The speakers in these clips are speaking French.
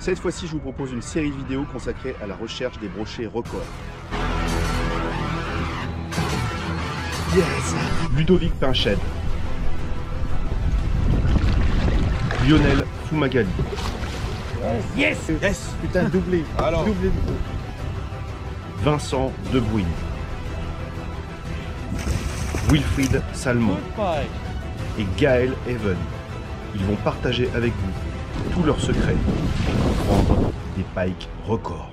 Cette fois-ci, je vous propose une série de vidéos consacrée à la recherche des brochets records. Yes! Ludovic Pinched, Lionel Fumagalli. Yes! Yes! Putain, doublé! Alors. Doublé. Vincent Debruyne, Wilfried Salmon et Gaël Even. Ils vont partager avec vous tous leurs secrets pour prendre des pikes records.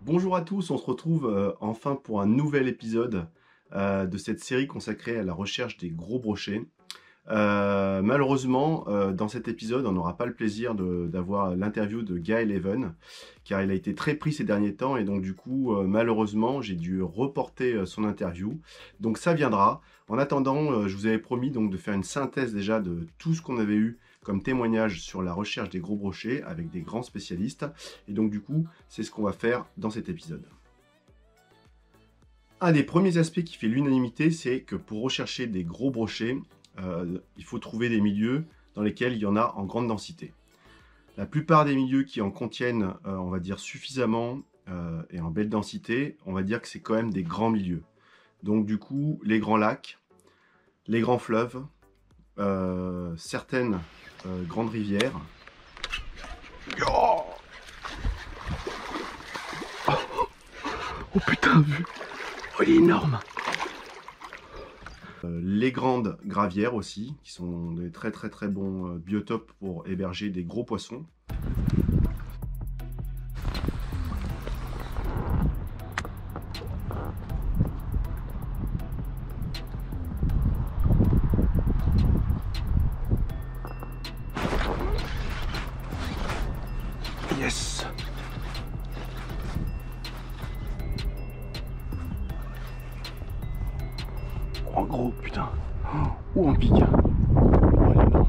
Bonjour à tous, on se retrouve enfin pour un nouvel épisode de cette série consacrée à la recherche des gros brochets. Malheureusement, dans cet épisode, on n'aura pas le plaisir d'avoir l'interview de Gaël Even, car il a été très pris ces derniers temps, et donc du coup, malheureusement, j'ai dû reporter son interview. Donc ça viendra. En attendant, je vous avais promis donc de faire une synthèse déjà de tout ce qu'on avait eu comme témoignage sur la recherche des gros brochets avec des grands spécialistes. Et donc du coup, c'est ce qu'on va faire dans cet épisode. Un des premiers aspects qui fait l'unanimité, c'est que pour rechercher des gros brochets, il faut trouver des milieux dans lesquels il y en a en grande densité. La plupart des milieux qui en contiennent, on va dire suffisamment et en belle densité, on va dire que c'est quand même des grands milieux. Donc du coup, les grands lacs, les grands fleuves, certaines grandes rivières. Oh, oh putain, vu. Oh, il est énorme. Les grandes gravières aussi, qui sont des très bons biotopes pour héberger des gros poissons. Yes! En gros, putain. Ou en pique. Oh, il est énorme.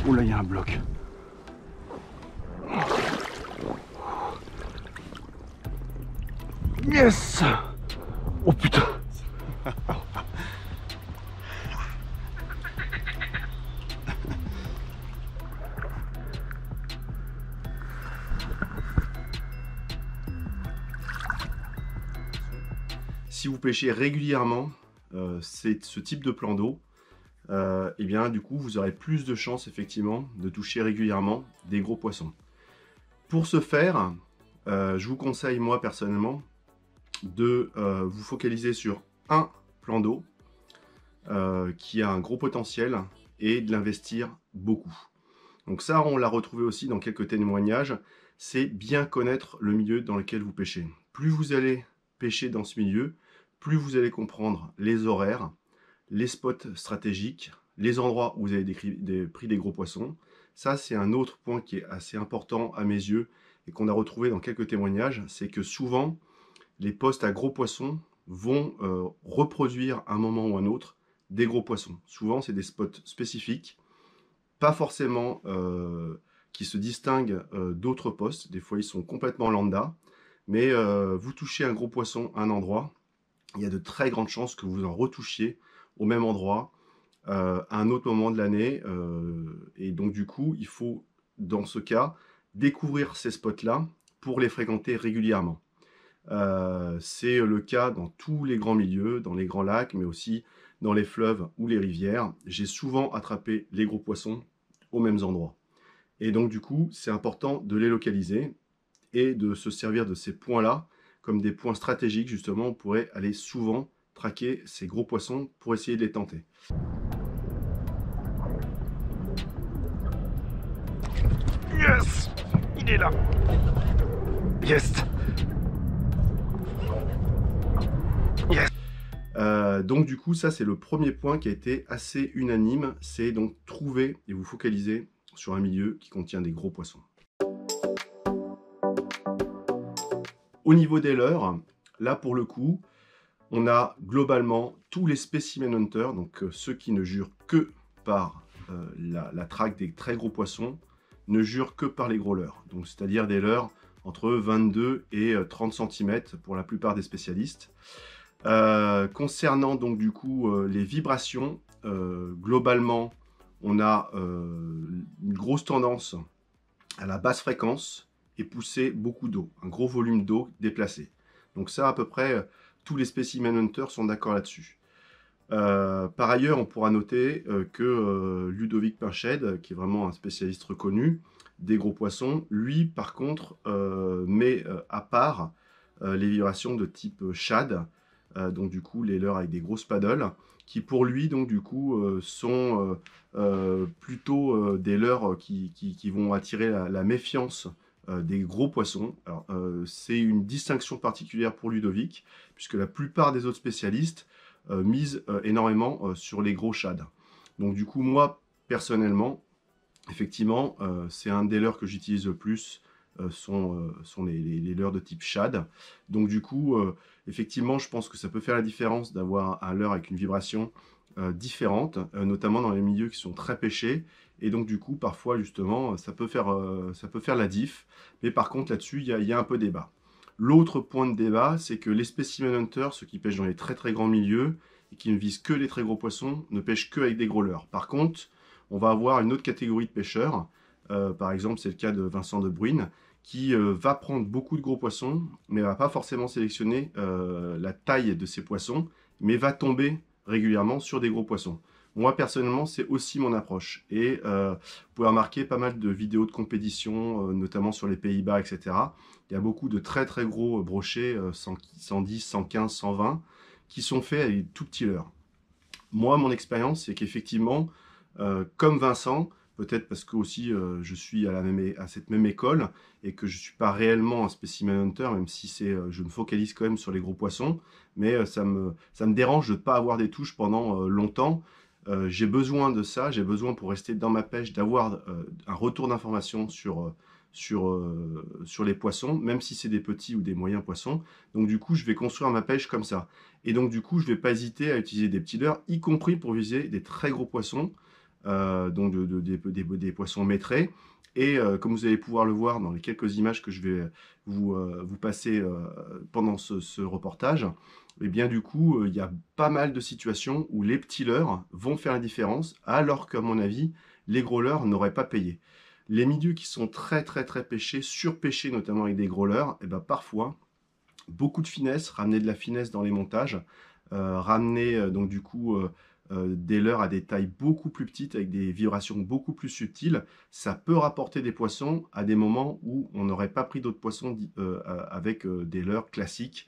Oh là, il y a un bloc. Yes! Oh putain! Si vous pêchez régulièrement ce type de plan d'eau, et bien du coup vous aurez plus de chances effectivement de toucher régulièrement des gros poissons. Pour ce faire, je vous conseille moi personnellement de vous focaliser sur un plan d'eau qui a un gros potentiel et de l'investir beaucoup. Donc ça, on l'a retrouvé aussi dans quelques témoignages, c'est bien connaître le milieu dans lequel vous pêchez. Plus vous allez pêcher dans ce milieu, plus vous allez comprendre les horaires, les spots stratégiques, les endroits où vous avez pris des gros poissons. Ça, c'est un autre point qui est assez important à mes yeux et qu'on a retrouvé dans quelques témoignages, c'est que souvent, les postes à gros poissons vont reproduire à un moment ou un autre des gros poissons. Souvent, c'est des spots spécifiques, pas forcément qui se distinguent d'autres postes. Des fois, ils sont complètement lambda. Mais vous touchez un gros poisson à un endroit, il y a de très grandes chances que vous en retouchiez au même endroit à un autre moment de l'année. Et donc du coup, il faut, dans ce cas, découvrir ces spots-là pour les fréquenter régulièrement. C'est le cas dans tous les grands milieux, dans les grands lacs, mais aussi dans les fleuves ou les rivières. J'ai souvent attrapé les gros poissons aux mêmes endroits. Et donc du coup, c'est important de les localiser et de se servir de ces points-là comme des points stratégiques. Justement, on pourrait aller souvent traquer ces gros poissons pour essayer de les tenter. Yes! Il est là! Yes! Yes! Donc du coup, ça c'est le premier point qui a été assez unanime, c'est donc trouver et vous focaliser sur un milieu qui contient des gros poissons. Au niveau des leurres, là pour le coup, on a globalement tous les specimen hunters, donc ceux qui ne jurent que par la traque des très gros poissons, ne jurent que par les gros leurres. Donc c'est-à-dire des leurres entre 22 et 30 cm pour la plupart des spécialistes. Concernant donc du coup les vibrations, globalement on a une grosse tendance à la basse fréquence et pousser beaucoup d'eau, un gros volume d'eau déplacé. Donc ça, à peu près, tous les Specimen Hunters sont d'accord là-dessus. Par ailleurs, on pourra noter que Ludovic Pinched, qui est vraiment un spécialiste reconnu des gros poissons, lui, par contre, met à part les vibrations de type shad, donc du coup les leurres avec des grosses paddles, qui pour lui, donc du coup, sont plutôt des leurres qui vont attirer la méfiance des gros poissons. C'est une distinction particulière pour Ludovic, puisque la plupart des autres spécialistes misent énormément sur les gros shads. Donc du coup, moi, personnellement, effectivement, c'est un des leurres que j'utilise le plus, sont les leurres de type shad. Donc du coup, effectivement, je pense que ça peut faire la différence d'avoir un leurre avec une vibration différente, notamment dans les milieux qui sont très pêchés. Et donc du coup, parfois, justement, ça peut faire la diff. Mais par contre, là-dessus, il y a un peu débat. L'autre point de débat, c'est que les Specimen Hunters, ceux qui pêchent dans les très très grands milieux, et qui ne visent que les très gros poissons, ne pêchent que avec des gros leurres. Par contre, on va avoir une autre catégorie de pêcheurs, par exemple c'est le cas de Vincent de Bruyne, qui va prendre beaucoup de gros poissons, mais va pas forcément sélectionner la taille de ces poissons, mais va tomber régulièrement sur des gros poissons. Moi personnellement c'est aussi mon approche, et vous pouvez remarquer pas mal de vidéos de compétition, notamment sur les Pays-Bas, etc. Il y a beaucoup de très très gros brochets, 110, 115, 120, qui sont faits avec des tout petits leurres. Moi mon expérience c'est qu'effectivement, comme Vincent, peut-être parce que aussi je suis à cette même école et que je ne suis pas réellement un Specimen Hunter, même si je me focalise quand même sur les gros poissons, mais ça me dérange de ne pas avoir des touches pendant longtemps. J'ai besoin de ça, j'ai besoin pour rester dans ma pêche d'avoir un retour d'information sur les poissons, même si c'est des petits ou des moyens poissons. Donc du coup, je vais construire ma pêche comme ça. Et donc du coup, je ne vais pas hésiter à utiliser des petits leurres, y compris pour viser des très gros poissons, donc des poissons maîtrés. Et comme vous allez pouvoir le voir dans les quelques images que je vais vous passer pendant ce reportage, et bien du coup, il y a pas mal de situations où les petits leurres vont faire la différence, alors qu'à mon avis, les gros leurres n'auraient pas payé. Les milieux qui sont très très très pêchés, surpêchés notamment avec des gros leurres, et ben parfois, beaucoup de finesse, ramener de la finesse dans les montages, ramener donc du coup des leurres à des tailles beaucoup plus petites, avec des vibrations beaucoup plus subtiles, ça peut rapporter des poissons à des moments où on n'aurait pas pris d'autres poissons avec des leurres classiques,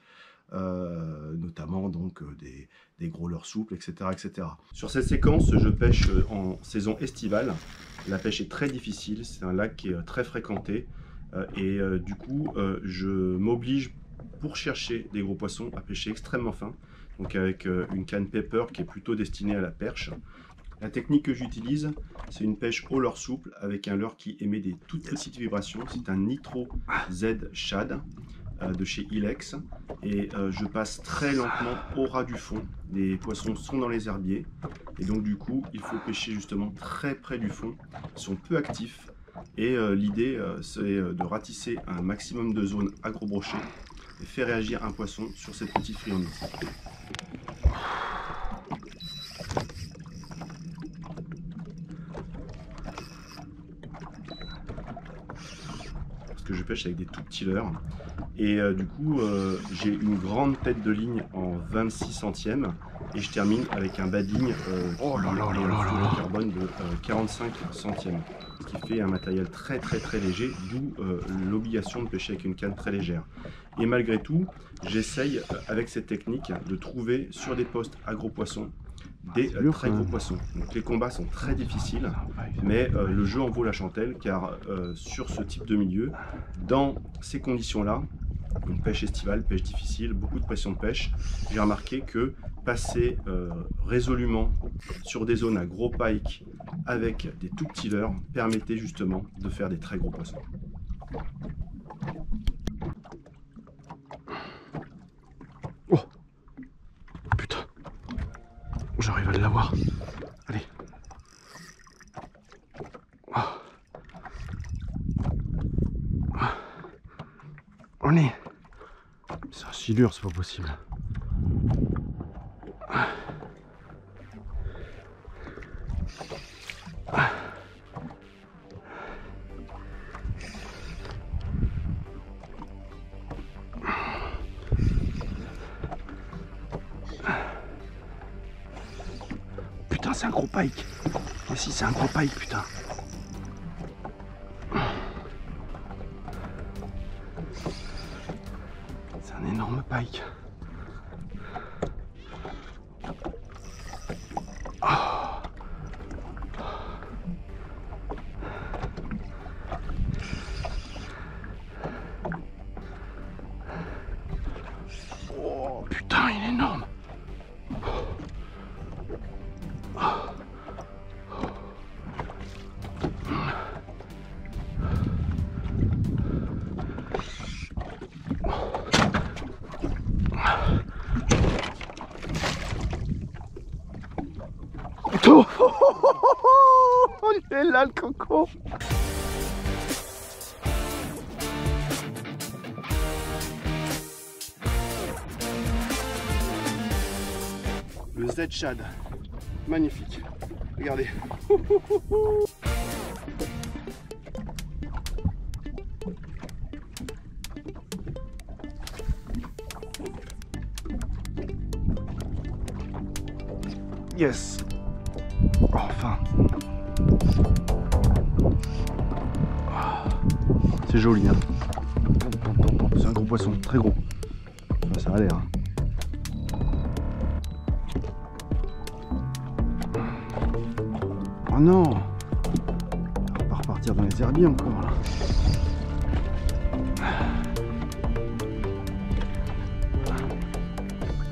notamment donc des gros leurres souples, etc., etc. Sur cette séquence, je pêche en saison estivale. La pêche est très difficile, c'est un lac qui est très fréquenté, et du coup, je m'oblige pour chercher des gros poissons à pêcher extrêmement fin, donc avec une canne pepper qui est plutôt destinée à la perche. La technique que j'utilise, c'est une pêche au leurre souple avec un leurre qui émet des toutes petites vibrations. C'est un Nitro Z Shad de chez Ilex, et je passe très lentement au ras du fond. Les poissons sont dans les herbiers, et donc du coup il faut pêcher justement très près du fond. Ils sont peu actifs, et l'idée c'est de ratisser un maximum de zones à gros brochets et faire réagir un poisson sur cette petite friandise. Parce que je pêche avec des tout petits leurres, et du coup j'ai une grande tête de ligne en 26 centièmes, et je termine avec un badding en carbone de 45 centièmes, ce qui fait un matériel très très très léger, d'où l'obligation de pêcher avec une canne très légère. Et malgré tout, j'essaye avec cette technique de trouver sur des postes à gros poissons des très gros poissons. Donc les combats sont très difficiles, mais le jeu en vaut la chandelle, car sur ce type de milieu, dans ces conditions-là, donc pêche estivale, pêche difficile, beaucoup de pression de pêche, j'ai remarqué que passer résolument sur des zones à gros pike avec des tout petits leurres permettait justement de faire des très gros poissons. Oh putain, j'arrive à l'avoir. Allez. Oh. On est. C'est un silure, c'est pas possible. c'est un gros pike. Ah si, c'est un gros pike, putain. C'est un énorme pike. Oh putain, il est énorme. Oh, il est là le coco. Le Z-Shad, magnifique. Regardez. Yes. Enfin. C'est joli, hein. C'est un gros poisson, très gros. Ça va aller, hein. Oh non! On va pas repartir dans les herbiers encore là.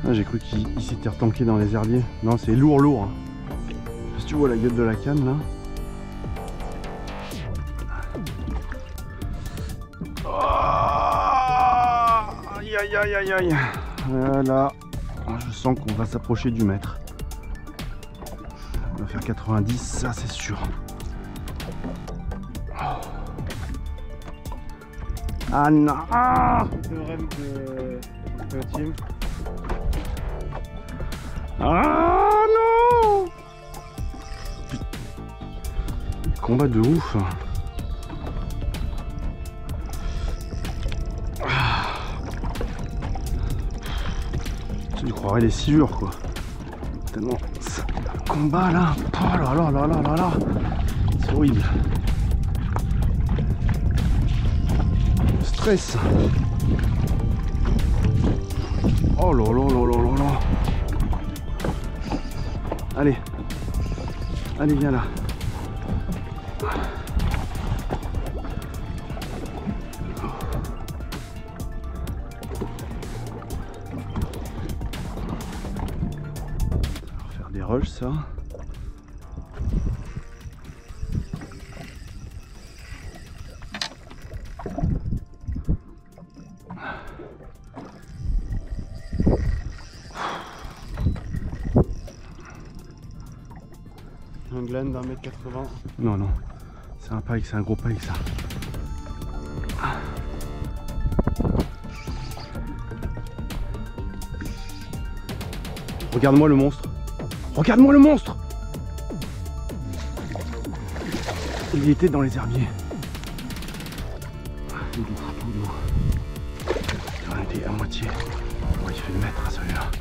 Ah, j'ai cru qu'il s'était retanqué dans les herbiers. Non, c'est lourd, hein. Si tu vois la gueule de la canne là. Oh, aïe aïe aïe aïe aïe. Voilà. Je sens qu'on va s'approcher du mètre. On va faire 90, ça c'est sûr. Ah non! Le rêve de team. Ah non! Combat de ouf. Tu croirais les silures quoi. Tellement ça, combat là. Oh là là là là là là. C'est horrible. Stress. Oh là là là là là là. Allez. Allez, viens là. On va faire des rushs, ça. Un gland d'un mètre 80. Non, non. C'est un pike, c'est un gros pike, ça. Regarde-moi le monstre. Regarde-moi le monstre. Il était dans les herbiers. Tout doux, tout doux. On était à moitié. Oh, il fait le mètre à celui-là.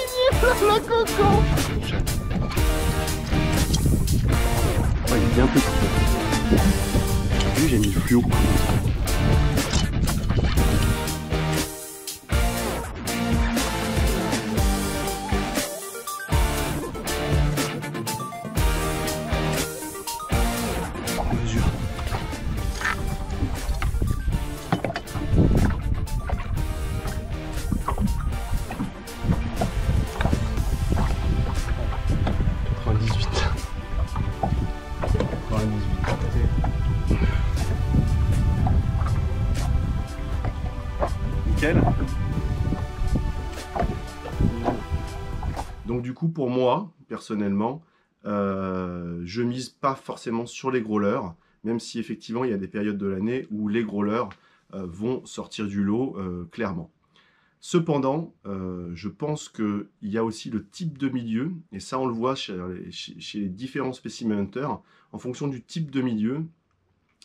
Il est plein la coco. Oh, il est bien petit. Lui, j'ai mis le fluo. En mesure. Nickel. Donc du coup, pour moi, personnellement, je mise pas forcément sur les gros leurres, même si effectivement il y a des périodes de l'année où les gros leurres vont sortir du lot clairement. Cependant, je pense qu'il y a aussi le type de milieu, et ça on le voit chez les différents specimen hunters. En fonction du type de milieu,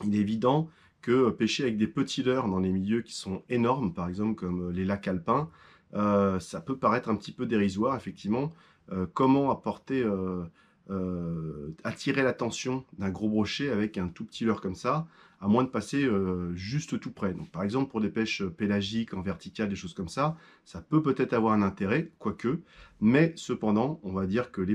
il est évident que pêcher avec des petits leurres dans les milieux qui sont énormes, par exemple comme les lacs alpins, ça peut paraître un petit peu dérisoire, effectivement. Comment attirer l'attention d'un gros brochet avec un tout petit leurre comme ça, à moins de passer juste tout près. Donc, par exemple, pour des pêches pélagiques, en verticale, des choses comme ça, ça peut peut-être avoir un intérêt, quoique, mais cependant, on va dire que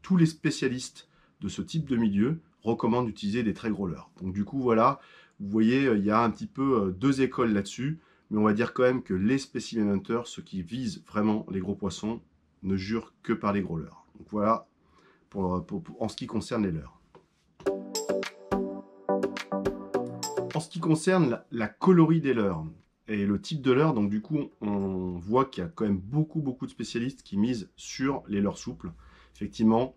tous les spécialistes de ce type de milieu recommandent d'utiliser des très gros leurres. Donc du coup, voilà, vous voyez, il y a un petit peu deux écoles là-dessus, mais on va dire quand même que les specimen hunters, ceux qui visent vraiment les gros poissons, ne jurent que par les gros leurres. Donc voilà, en ce qui concerne les leurres. En ce qui concerne la coloris des leurres et le type de leurre, donc du coup, on voit qu'il y a quand même beaucoup de spécialistes qui misent sur les leurres souples. Effectivement,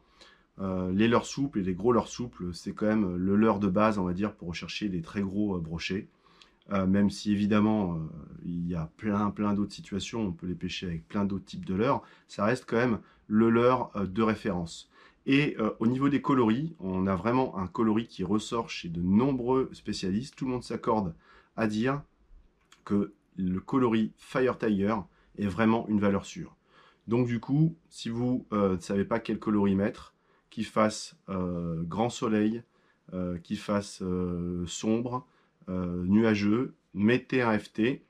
les leurres souples et les gros leurres souples, c'est quand même le leurre de base, on va dire, pour rechercher des très gros brochets. Même si évidemment, il y a plein d'autres situations, on peut les pêcher avec plein d'autres types de leurres, ça reste quand même le leurre de référence. Et au niveau des coloris, on a vraiment un coloris qui ressort chez de nombreux spécialistes. Tout le monde s'accorde à dire que le coloris Fire Tiger est vraiment une valeur sûre. Donc du coup, si vous ne savez pas quel coloris mettre, qu'il fasse grand soleil, qu'il fasse sombre, nuageux, mettez un FT,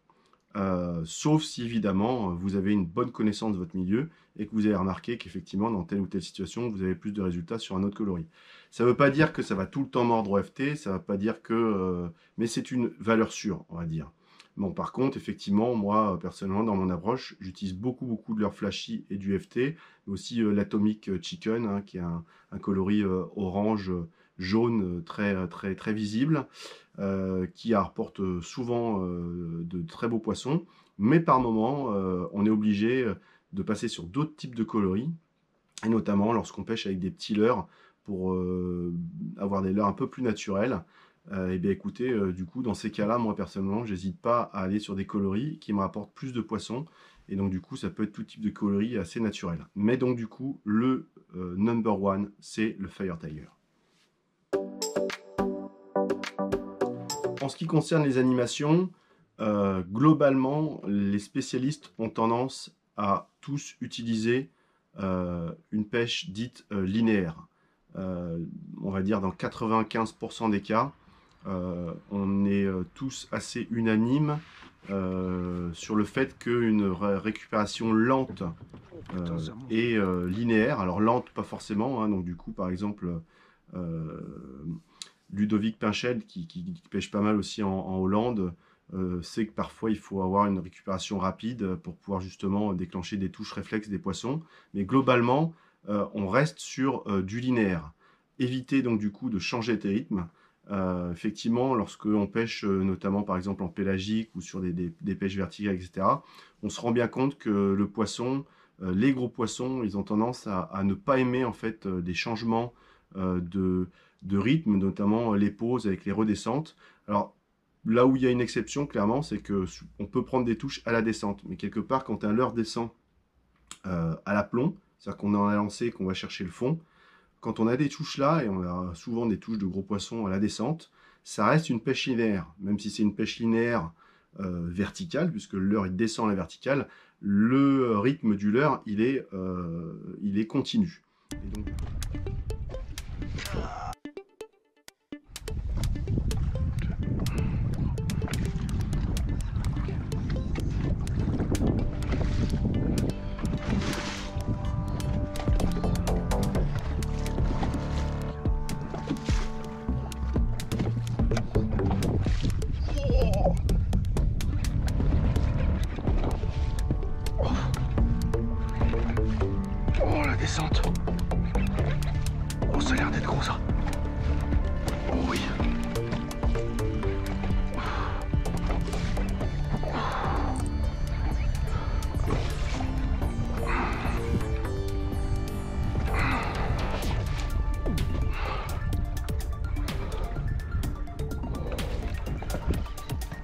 sauf si évidemment vous avez une bonne connaissance de votre milieu et que vous avez remarqué qu'effectivement dans telle ou telle situation vous avez plus de résultats sur un autre coloris. Ça ne veut pas dire que ça va tout le temps mordre au FT, ça ne veut pas dire que... mais c'est une valeur sûre, on va dire. Bon, par contre, effectivement, moi, personnellement, dans mon approche, j'utilise beaucoup de leurre flashy et du FT, mais aussi l'Atomic Chicken, hein, qui est un coloris orange, jaune, très visible, qui rapporte souvent de très beaux poissons, mais par moment, on est obligé de passer sur d'autres types de coloris, et notamment lorsqu'on pêche avec des petits leurres, pour avoir des leurres un peu plus naturels. Et bien écoutez, du coup, dans ces cas-là, moi personnellement, j'hésite pas à aller sur des coloris qui me rapportent plus de poissons. Et donc du coup, ça peut être tout type de coloris assez naturel. Mais donc du coup, le number one, c'est le Fire Tiger. En ce qui concerne les animations, globalement, les spécialistes ont tendance à tous utiliser une pêche dite linéaire. On va dire dans 95% des cas, on est tous assez unanimes sur le fait qu'une récupération lente et linéaire, alors lente pas forcément, hein, donc du coup par exemple Ludovic Pinchel qui pêche pas mal aussi en Hollande, c'est que parfois il faut avoir une récupération rapide pour pouvoir justement déclencher des touches réflexes des poissons, mais globalement on reste sur du linéaire. Évitez donc du coup de changer tes rythmes. Effectivement, lorsque on pêche notamment par exemple en pélagique ou sur des pêches verticales, etc., on se rend bien compte que le poisson, les gros poissons, ils ont tendance à ne pas aimer en fait des changements de rythme, notamment les pauses avec les redescentes. Alors là où il y a une exception clairement, c'est que on peut prendre des touches à la descente, mais quelque part quand un leurre descend à l'aplomb, c'est-à-dire qu'on en a lancé, qu'on va chercher le fond, quand on a des touches là, et on a souvent des touches de gros poissons à la descente, ça reste une pêche linéaire. Même si c'est une pêche linéaire verticale, puisque le leurre il descend à la verticale, le rythme du leurre il est continu. Et donc... Oh, ça a l'air d'être gros ça. Oh oui.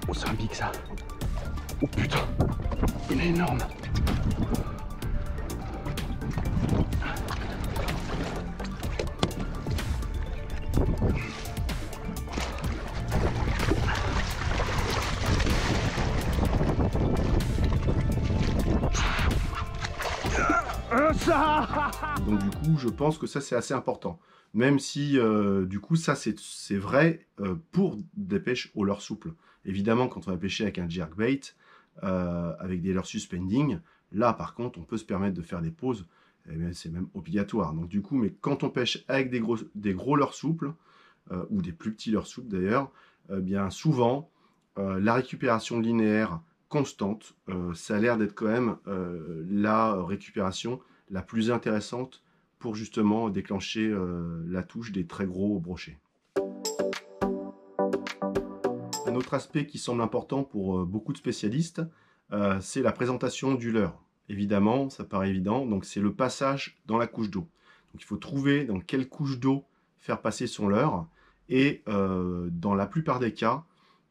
Oh, c'est un big ça. Oh putain, il est énorme. Donc du coup, je pense que ça c'est assez important. Même si du coup ça c'est vrai pour des pêches au leurre souple. Évidemment, quand on va pêcher avec un jerkbait, avec des leurres suspending, là par contre on peut se permettre de faire des pauses, c'est même obligatoire. Donc du coup, mais quand on pêche avec des gros leurres souples, ou des plus petits leurres souples d'ailleurs, bien souvent la récupération linéaire constante, ça a l'air d'être quand même la récupération la plus intéressante pour justement déclencher la touche des très gros brochets. Un autre aspect qui semble important pour beaucoup de spécialistes, c'est la présentation du leurre. Évidemment, ça paraît évident, donc c'est le passage dans la couche d'eau. Donc il faut trouver dans quelle couche d'eau faire passer son leurre, et dans la plupart des cas,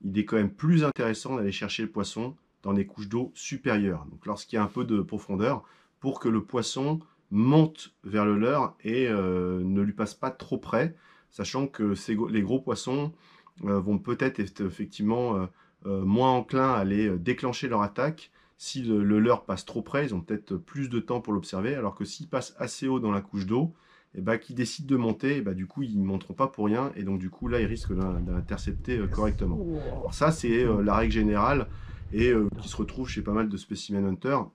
il est quand même plus intéressant d'aller chercher le poisson dans des couches d'eau supérieures. Donc lorsqu'il y a un peu de profondeur, pour que le poisson monte vers le leurre et ne lui passe pas trop près, sachant que les gros poissons vont peut-être être effectivement moins enclins à aller déclencher leur attaque. Si le leurre passe trop près, ils ont peut-être plus de temps pour l'observer, alors que s'il passe assez haut dans la couche d'eau, et qu'ils décident de monter, du coup ils ne monteront pas pour rien, et donc du coup là ils risquent d'intercepter correctement. Alors ça c'est la règle générale, et qui se retrouve chez pas mal de specimen hunters.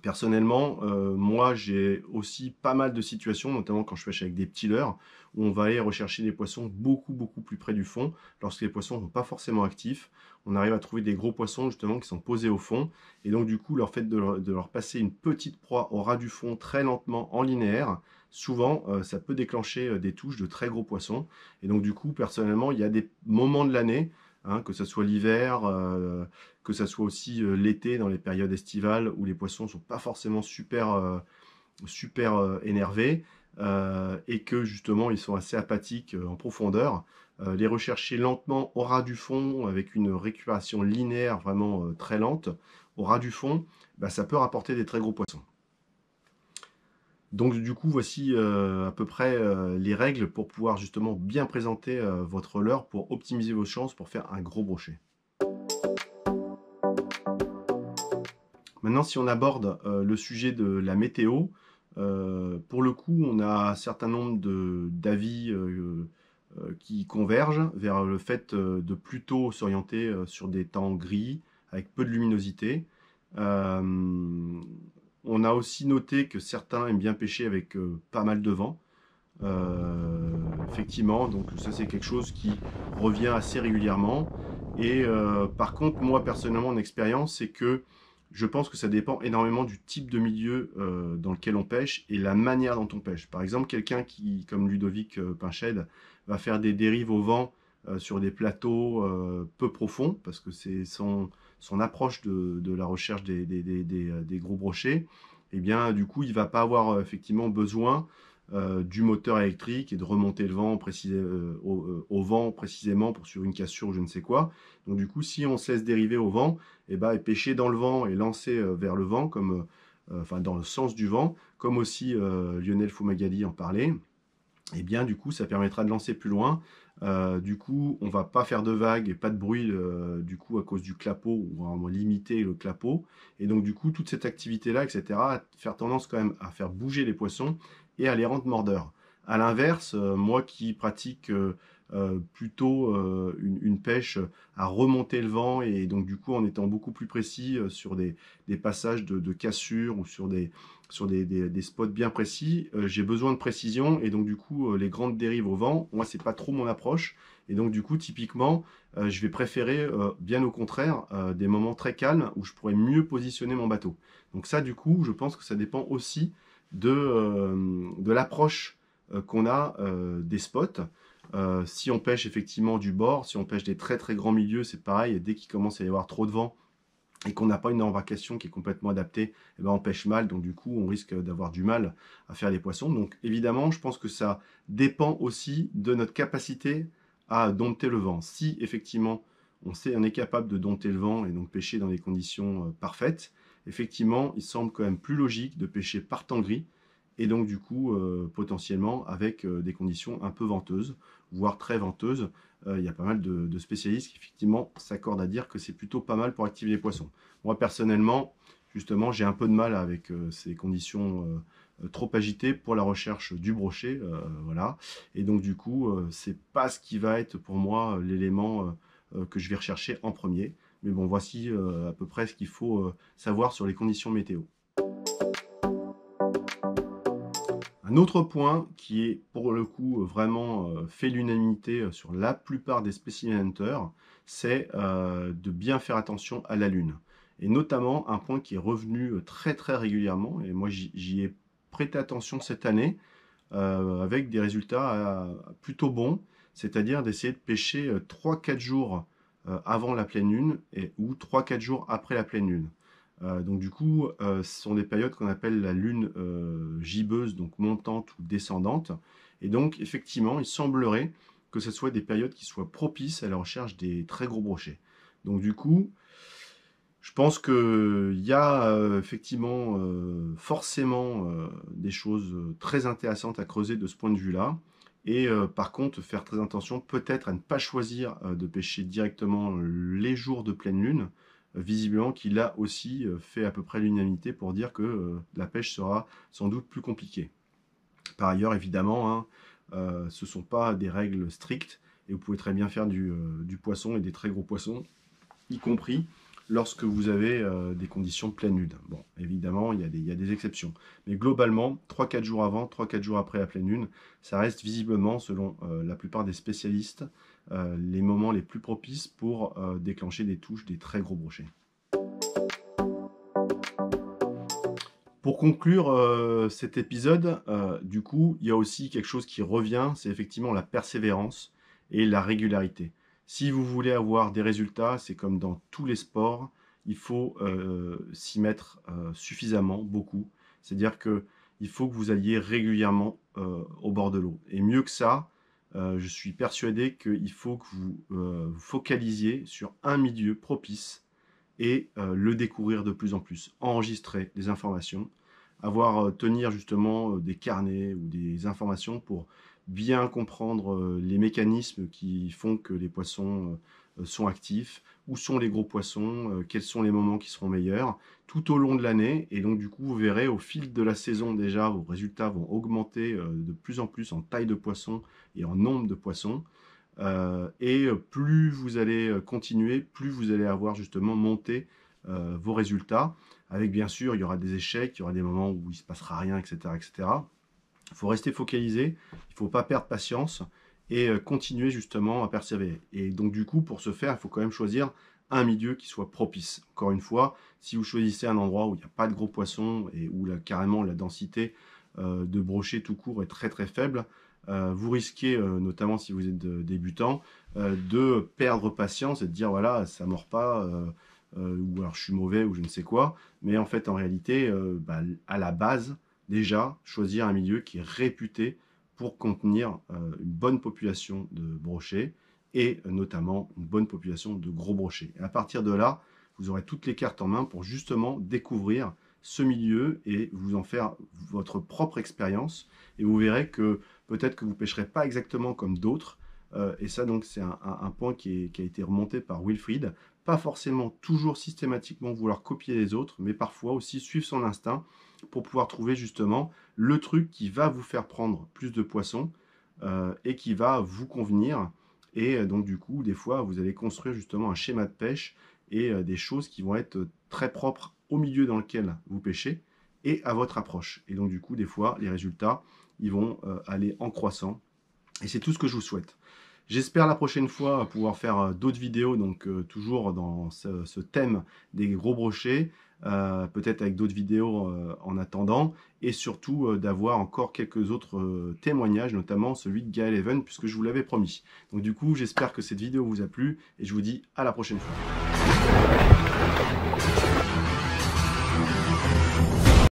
Personnellement, moi j'ai aussi pas mal de situations, notamment quand je pêche avec des petits leurres, où on va aller rechercher des poissons beaucoup plus près du fond, lorsque les poissons ne sont pas forcément actifs. On arrive à trouver des gros poissons justement qui sont posés au fond, et donc du coup le fait de leur passer une petite proie au ras du fond très lentement en linéaire, souvent ça peut déclencher des touches de très gros poissons. Et donc du coup personnellement il y a des moments de l'année, que ce soit l'hiver, que ce soit aussi l'été dans les périodes estivales où les poissons ne sont pas forcément super énervés, et que justement ils sont assez apathiques en profondeur. Les rechercher lentement au ras du fond avec une récupération linéaire vraiment très lente au ras du fond, ça peut rapporter des très gros poissons. Donc du coup voici à peu près les règles pour pouvoir justement bien présenter votre leurre pour optimiser vos chances pour faire un gros brochet. Maintenant, si on aborde le sujet de la météo, pour le coup on a un certain nombre d'avis qui convergent vers le fait de plutôt s'orienter sur des temps gris avec peu de luminosité. On a aussi noté que certains aiment bien pêcher avec pas mal de vent. Effectivement, donc ça c'est quelque chose qui revient assez régulièrement. Et par contre, moi personnellement, mon expérience, c'est que je pense que ça dépend énormément du type de milieu dans lequel on pêche et la manière dont on pêche. Par exemple, quelqu'un qui, comme Ludovic Pinched, va faire des dérives au vent sur des plateaux peu profonds, parce que c'est son approche de la recherche des gros brochets, et bien du coup il va pas avoir effectivement besoin du moteur électrique et de remonter le vent au vent précisément pour sur une cassure ou je ne sais quoi. Donc du coup si on se laisse dériver au vent, et pêcher dans le vent et lancer vers le vent, comme dans le sens du vent, comme aussi Lionel Fumagalli en parlait, et bien du coup ça permettra de lancer plus loin. Du coup on va pas faire de vagues et pas de bruit du coup à cause du clapot, ou vraiment limiter le clapot, et donc du coup toute cette activité là etc a faire tendance quand même à faire bouger les poissons et à les rendre mordeurs. A l'inverse, moi qui pratique plutôt une pêche à remonter le vent, et donc du coup en étant beaucoup plus précis sur des passages de cassure ou sur des spots bien précis, j'ai besoin de précision, et donc du coup les grandes dérives au vent, moi c'est pas trop mon approche, et donc du coup typiquement je vais préférer bien au contraire des moments très calmes où je pourrais mieux positionner mon bateau. Donc ça du coup je pense que ça dépend aussi de l'approche qu'on a des spots. Si on pêche effectivement du bord, si on pêche des très grands milieux, c'est pareil, dès qu'il commence à y avoir trop de vent et qu'on n'a pas une embarcation qui est complètement adaptée, on pêche mal, donc du coup on risque d'avoir du mal à faire des poissons. Donc évidemment je pense que ça dépend aussi de notre capacité à dompter le vent. Si effectivement on est capable de dompter le vent et donc pêcher dans des conditions parfaites, effectivement il semble quand même plus logique de pêcher par temps gris, et donc du coup potentiellement avec des conditions un peu venteuses, voire très venteuses. Il y a pas mal de spécialistes qui effectivement s'accordent à dire que c'est plutôt pas mal pour activer les poissons. Moi personnellement, justement, j'ai un peu de mal avec ces conditions trop agité pour la recherche du brochet, voilà. Et donc du coup, c'est pas ce qui va être pour moi l'élément que je vais rechercher en premier. Mais bon, voici à peu près ce qu'il faut savoir sur les conditions météo. Un autre point qui est pour le coup vraiment fait l'unanimité sur la plupart des specimen hunters, c'est de bien faire attention à la lune. Et notamment un point qui est revenu très régulièrement, et moi j'y ai prêté attention cette année, avec des résultats plutôt bons, c'est-à-dire d'essayer de pêcher 3-4 jours avant la pleine lune ou 3-4 jours après la pleine lune. Donc du coup, ce sont des périodes qu'on appelle la lune gibbeuse, donc montante ou descendante. Et donc effectivement, il semblerait que ce soit des périodes qui soient propices à la recherche des très gros brochets. Donc du coup, je pense qu'il y a effectivement forcément des choses très intéressantes à creuser de ce point de vue-là. Et par contre, faire très attention peut-être à ne pas choisir de pêcher directement les jours de pleine lune, visiblement qu'il a aussi fait à peu près l'unanimité pour dire que la pêche sera sans doute plus compliquée. Par ailleurs, évidemment, hein, ce ne sont pas des règles strictes et vous pouvez très bien faire du poisson et des très gros poissons, y compris lorsque vous avez des conditions de pleine lune. Bon, évidemment, il y a des exceptions. Mais globalement, 3-4 jours avant, 3-4 jours après la pleine lune, ça reste visiblement, selon la plupart des spécialistes, les moments les plus propices pour déclencher des touches des très gros brochets. Pour conclure cet épisode, du coup, il y a aussi quelque chose qui revient, c'est effectivement la persévérance et la régularité. Si vous voulez avoir des résultats, c'est comme dans tous les sports, il faut s'y mettre suffisamment, beaucoup. C'est-à-dire qu'il faut que vous alliez régulièrement au bord de l'eau. Et mieux que ça, je suis persuadé qu'il faut que vous vous focalisiez sur un milieu propice et le découvrir de plus en plus. Enregistrer des informations, tenir justement des carnets ou des informations pour bien comprendre les mécanismes qui font que les poissons sont actifs, où sont les gros poissons, quels sont les moments qui seront meilleurs, tout au long de l'année. Et donc du coup, vous verrez au fil de la saison déjà, vos résultats vont augmenter de plus en plus en taille de poisson et en nombre de poissons. Et plus vous allez continuer, plus vous allez avoir justement monté vos résultats. Avec bien sûr, il y aura des échecs, il y aura des moments où il ne se passera rien, etc. etc. Il faut rester focalisé, il ne faut pas perdre patience et continuer justement à persévérer. Et donc du coup, pour ce faire, il faut quand même choisir un milieu qui soit propice. Encore une fois, si vous choisissez un endroit où il n'y a pas de gros poissons et où carrément la densité de brochets tout court est très faible, vous risquez, notamment si vous êtes débutant, de perdre patience et de dire voilà, ça ne mord pas, ou alors je suis mauvais ou je ne sais quoi. Mais en fait, en réalité, à la base, déjà, choisir un milieu qui est réputé pour contenir une bonne population de brochets et notamment une bonne population de gros brochets. Et à partir de là, vous aurez toutes les cartes en main pour justement découvrir ce milieu et vous en faire votre propre expérience. Et vous verrez que peut-être que vous ne pêcherez pas exactement comme d'autres. Et ça, donc, c'est un point qui a été remonté par Wilfried. Pas forcément toujours systématiquement vouloir copier les autres, mais parfois aussi suivre son instinct pour pouvoir trouver justement le truc qui va vous faire prendre plus de poissons et qui va vous convenir. Et donc du coup, des fois, vous allez construire justement un schéma de pêche et des choses qui vont être très propres au milieu dans lequel vous pêchez et à votre approche. Et donc du coup, des fois, les résultats, ils vont aller en croissant. Et c'est tout ce que je vous souhaite. J'espère la prochaine fois pouvoir faire d'autres vidéos, donc toujours dans ce thème des gros brochets, peut-être avec d'autres vidéos en attendant, et surtout d'avoir encore quelques autres témoignages, notamment celui de Gaël Even, puisque je vous l'avais promis. Donc du coup, j'espère que cette vidéo vous a plu, et je vous dis à la prochaine fois.